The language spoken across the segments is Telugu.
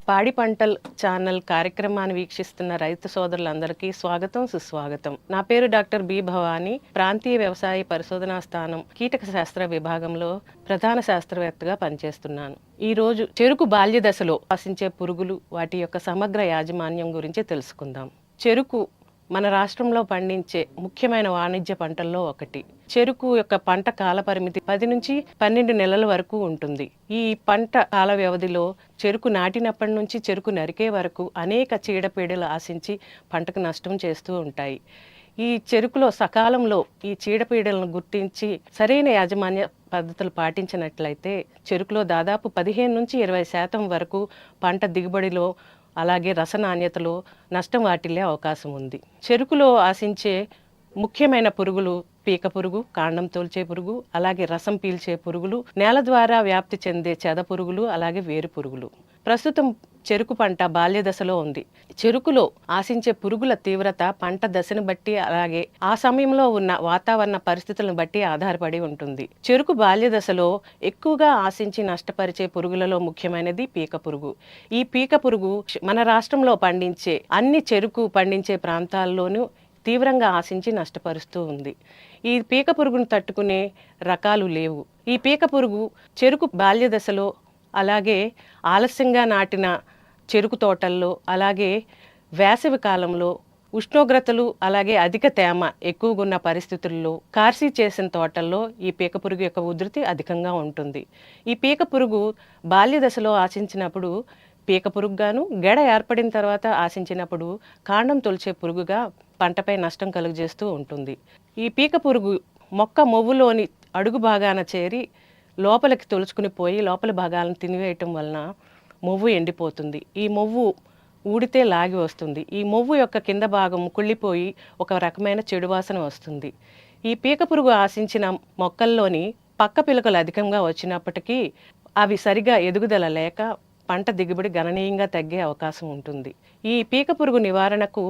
పాడి పంటల్ ఛానల్ కార్యక్రమాన్ని వీక్షిస్తున్న రైతు సోదరులందరికీ స్వాగతం, సుస్వాగతం. నా పేరు డాక్టర్ బి భవానీ. ప్రాంతీయ వ్యవసాయ పరిశోధనా స్థానం కీటక శాస్త్ర విభాగంలో ప్రధాన శాస్త్రవేత్తగా పనిచేస్తున్నాను. ఈ రోజు చెరుకు బాల్య దశలో ఆశించే పురుగులు, వాటి యొక్క సమగ్ర యాజమాన్యం గురించి తెలుసుకుందాం. చెరుకు మన రాష్ట్రంలో పండించే ముఖ్యమైన వాణిజ్య పంటల్లో ఒకటి. చెరుకు యొక్క పంట కాల పరిమితి 10 నుంచి 12 నెలల వరకు ఉంటుంది. ఈ పంట కాల వ్యవధిలో చెరుకు నాటినప్పటి నుంచి చెరుకు నరికే వరకు అనేక చీడపీడలు ఆశించి పంటకు నష్టం చేస్తూ ఉంటాయి. ఈ చెరుకులో సకాలంలో ఈ చీడపీడలను గుర్తించి సరైన యాజమాన్య పద్ధతులు పాటించినట్లయితే చెరుకులో దాదాపు 15 నుంచి 20% వరకు పంట దిగుబడిలో అలాగే రస నాణ్యతలో నష్టం వాటిల్లే అవకాశం ఉంది. చెరుకులో ఆశించే ముఖ్యమైన పురుగులు పీక పురుగు, కాండం తోల్చే పురుగు, అలాగే రసం పీల్చే పురుగులు, నేల ద్వారా వ్యాప్తి చెందే చెద పురుగులు, అలాగే వేరు పురుగులు. ప్రస్తుతం చెరుకు పంట బాల్య దశలో ఉంది. చెరుకులో ఆశించే పురుగుల తీవ్రత పంట దశను బట్టి అలాగే ఆ సమయంలో ఉన్న వాతావరణ పరిస్థితులను బట్టి ఆధారపడి ఉంటుంది. చెరుకు బాల్య దశలో ఎక్కువగా ఆశించి నష్టపరిచే పురుగులలో ముఖ్యమైనది పీక పురుగు. ఈ పీక పురుగు మన రాష్ట్రంలో పండించే అన్ని చెరుకు పండించే ప్రాంతాల్లోనూ తీవ్రంగా ఆశించి నష్టపరుస్తూ ఉంది. ఈ పీక పురుగును తట్టుకునే రకాలు లేవు. ఈ పీక పురుగు చెరుకు బాల్య దశలో అలాగే ఆలస్యంగా నాటిన చెరుకు తోటల్లో అలాగే వేసవి కాలంలో ఉష్ణోగ్రతలు అలాగే అధిక తేమ ఎక్కువగా ఉన్న పరిస్థితుల్లో కార్సీ చేసిన తోటల్లో ఈ పీక పురుగు యొక్క ఉధృతి అధికంగా ఉంటుంది. ఈ పీక పురుగు బాల్య దశలో ఆశించినప్పుడు పీక పురుగుగాను, గెడ ఏర్పడిన తర్వాత ఆశించినప్పుడు కాండం తొలిచే పురుగుగా పంటపై నష్టం కలుగజేస్తూ ఉంటుంది. ఈ పీక పురుగు మొక్క మొవ్వులోని అడుగు భాగాన చేరి లోపలికి తొలుచుకుని పోయి లోపల భాగాలను తినివేయటం వలన మొవ్వు ఎండిపోతుంది. ఈ మొవ్వు ఊడితే లాగి వస్తుంది. ఈ మొవ్వు యొక్క కింద భాగం కుళ్ళిపోయి ఒక రకమైన చెడు వాసన వస్తుంది. ఈ పీక పురుగు ఆశించిన మొక్కల్లోని పక్క పిలకలు అధికంగా వచ్చినప్పటికీ అవి సరిగా ఎదుగుదల లేక పంట దిగుబడి గణనీయంగా తగ్గే అవకాశం ఉంటుంది. ఈ పీక పురుగు నివారణకు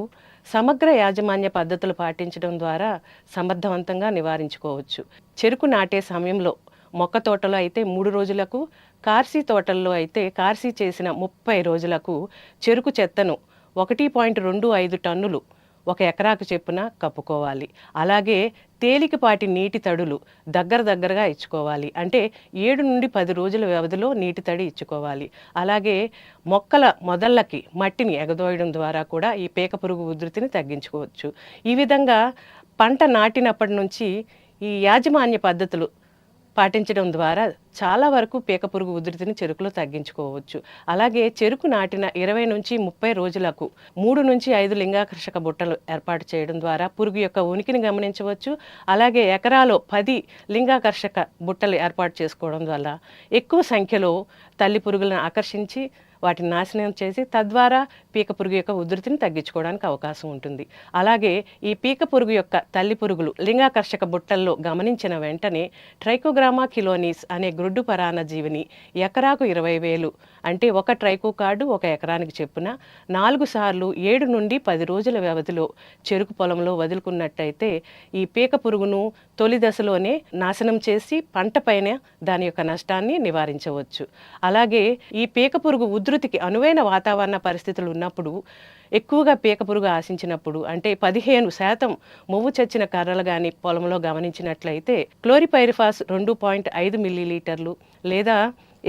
సమగ్ర యాజమాన్య పద్ధతులు పాటించడం ద్వారా సమర్థవంతంగా నివారించుకోవచ్చు. చెరుకు నాటే సమయంలో మొక్క తోటలో అయితే 3 రోజులకు, కార్సీ తోటల్లో అయితే కార్సీ చేసిన 30 రోజులకు చెరుకు చెత్తను 1.25 టన్నులు 1 ఎకరాకు చెప్పున కప్పుకోవాలి. అలాగే తేలికపాటి నీటి తడులు దగ్గరగా ఇచ్చుకోవాలి. అంటే 7 నుండి 10 రోజుల వ్యవధిలో నీటి తడి ఇచ్చుకోవాలి. అలాగే మొక్కల మొదళ్ళకి మట్టిని ఎగదోయడం ద్వారా కూడా ఈ పీక పురుగు ఉధృతిని తగ్గించుకోవచ్చు. ఈ విధంగా పంట నాటినప్పటి నుంచి ఈ యాజమాన్య పద్ధతులు పాటించడం ద్వారా చాలా వరకు పీక పురుగు ఉధృతిని చెరుకులో తగ్గించుకోవచ్చు. అలాగే చెరుకు నాటిన 20 నుంచి 30 రోజులకు 3 నుంచి 5 లింగాకర్షక బుట్టలు ఏర్పాటు చేయడం ద్వారా పురుగు యొక్క ఉనికిని గమనించవచ్చు. అలాగే ఎకరాలో 10 లింగాకర్షక బుట్టలు ఏర్పాటు చేసుకోవడం వల్ల ఎక్కువ సంఖ్యలో తల్లి పురుగులను ఆకర్షించి వాటిని నాశనం చేసి తద్వారా పీక పురుగు యొక్క ఉధృతిని తగ్గించుకోవడానికి అవకాశం ఉంటుంది. అలాగే ఈ పీక పురుగు యొక్క తల్లి పురుగులు లింగాకర్షక బుట్టల్లో గమనించిన వెంటనే ట్రైకోగ్రామా కిలోనీస్ అనే గ్రుడ్డు పరాన్న జీవిని ఎకరాకు 20,000 అంటే ఒక ట్రైకో కార్డు 1 ఎకరానికి చెప్పున 4 సార్లు 7 నుండి 10 రోజుల వ్యవధిలో చెరుకు పొలంలో వదులుకున్నట్టయితే ఈ పీక పురుగును తొలి దశలోనే నాశనం చేసి పంట పైన దాని యొక్క నష్టాన్ని నివారించవచ్చు. అలాగే ఈ పీక పురుగు ఉధృతికి అనువైన వాతావరణ పరిస్థితులు ఉన్నప్పుడు ఎక్కువగా పీక పురుగు ఆశించినప్పుడు అంటే 15% మొవ్వు చచ్చిన కర్రలు కానీ పొలంలో గమనించినట్లయితే క్లోరిపైరిఫాస్ 2.5 మిల్లీలీటర్లు లేదా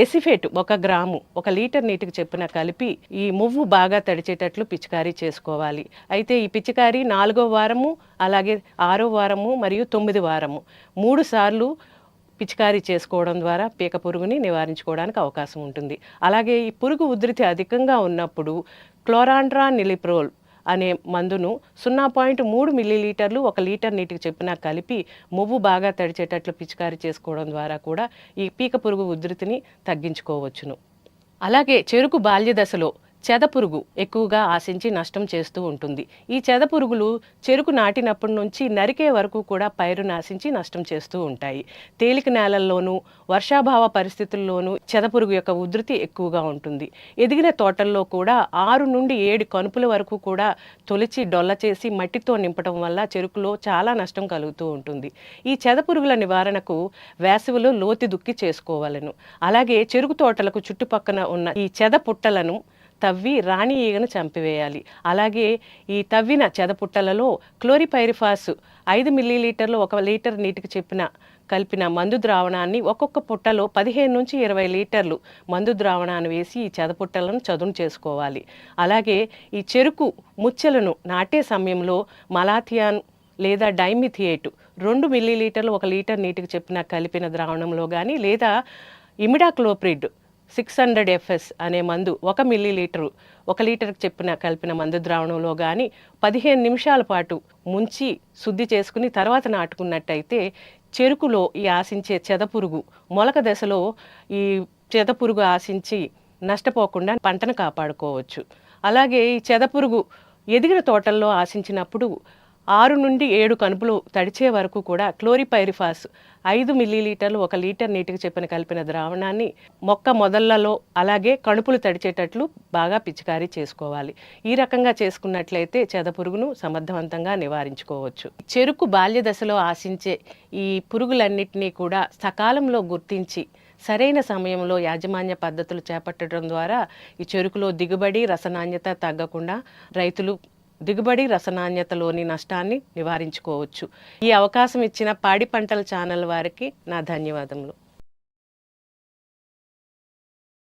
ఎసిఫేట్ 1 గ్రాము 1 లీటర్ నీటికి చెప్పున కలిపి ఈ మొవ్వు బాగా తడిచేటట్లు పిచికారీ చేసుకోవాలి. అయితే ఈ పిచికారీ 4వ వారము అలాగే 6వ వారము మరియు 9వ వారము 3 సార్లు పిచికారీ చేసుకోవడం ద్వారా పీక పురుగుని నివారించుకోవడానికి అవకాశం ఉంటుంది. అలాగే ఈ పురుగు ఉధృతి అధికంగా ఉన్నప్పుడు క్లోరాండ్రానిలిప్రోల్ అనే మందును 0.3 మిల్లీలీటర్లు 1 లీటర్ నీటికి చెప్పున కలిపి మొవ్వు బాగా తడిచేటట్లు పిచికారీ చేసుకోవడం ద్వారా కూడా ఈ పీక పురుగు ఉధృతిని తగ్గించుకోవచ్చును. అలాగే చెరుకు బాల్య దశలో చెద పురుగు ఎక్కువగా ఆశించి నష్టం చేస్తూ ఉంటుంది. ఈ చెద పురుగులు చెరుకు నాటినప్పటి నుంచి నరికే వరకు కూడా పైరును ఆశించి నష్టం చేస్తూ ఉంటాయి. తేలిక నేలల్లోనూ వర్షాభావ పరిస్థితుల్లోనూ చెద పురుగు యొక్క ఉధృతి ఎక్కువగా ఉంటుంది. ఎదిగిన తోటల్లో కూడా 6 నుండి 7 కనుపుల వరకు కూడా తొలిచి డొల్ల చేసి మట్టితో నింపడం వల్ల చెరుకులో చాలా నష్టం కలుగుతూ ఉంటుంది. ఈ చెద పురుగుల నివారణకు వేసవిలో లోతి దుక్కి చేసుకోవాలను. అలాగే చెరుకు తోటలకు చుట్టుపక్కన ఉన్న ఈ చెద పుట్టలను తవ్వి రాణి ఈగను చంపివేయాలి. అలాగే ఈ తవ్విన చెదపుట్టలలో క్లోరిపైరిఫాస్ 5 మిల్లీలీటర్లు 1 లీటర్ నీటికి కలిపిన మందు ద్రావణాన్ని ఒక్కొక్క పుట్టలో 15 నుంచి 20 లీటర్లు మందు ద్రావణాన్ని వేసి ఈ చెదపుట్టలను చదును చేసుకోవాలి. అలాగే ఈ చెరుకు ముచ్చెలను నాటే సమయంలో మలాథియాన్ లేదా డైమిథియేట్ 2 మిల్లీలీటర్లు 1 లీటర్ నీటికి కలిపిన ద్రావణంలో కానీ లేదా ఇమిడాక్లోప్రిడ్ 600 FS అనే మందు 1 మిల్లీలీటరు 1 లీటర్కి కలిపిన మందు ద్రావణంలో కానీ 15 నిమిషాల పాటు ముంచి శుద్ధి చేసుకుని తర్వాత నాటుకున్నట్టయితే చెరుకులో ఈ ఆశించే చెదపురుగు మొలక దశలో ఈ చెదపురుగు ఆశించి నష్టపోకుండా పంటను కాపాడుకోవచ్చు. అలాగే ఈ చెదపురుగు ఎదిగిన తోటల్లో ఆశించినప్పుడు 6 నుండి 7 కనుపులు తడిచే వరకు కూడా క్లోరిపైరిఫాస్ 5 మిల్లీలీటర్లు 1 లీటర్ నీటికి కలిపిన ద్రావణాన్ని మొక్క మొదళ్లలో అలాగే కణుపులు తడిచేటట్లు బాగా పిచికారీ చేసుకోవాలి. ఈ రకంగా చేసుకున్నట్లయితే చెదపురుగును సమర్థవంతంగా నివారించుకోవచ్చు. చెరుకు బాల్య దశలో ఆశించే ఈ పురుగులన్నిటినీ కూడా సకాలంలో గుర్తించి సరైన సమయంలో యాజమాన్య పద్ధతులు చేపట్టడం ద్వారా ఈ చెరుకులో దిగుబడి రసనాణ్యత తగ్గకుండా రైతులు దిగుబడి రసనాణ్యతలోని నష్టాన్ని నివారించుకోవచ్చు. ఈ అవకాశం ఇచ్చిన పాడి పంటల ఛానల్ వారికి నా ధన్యవాదములు.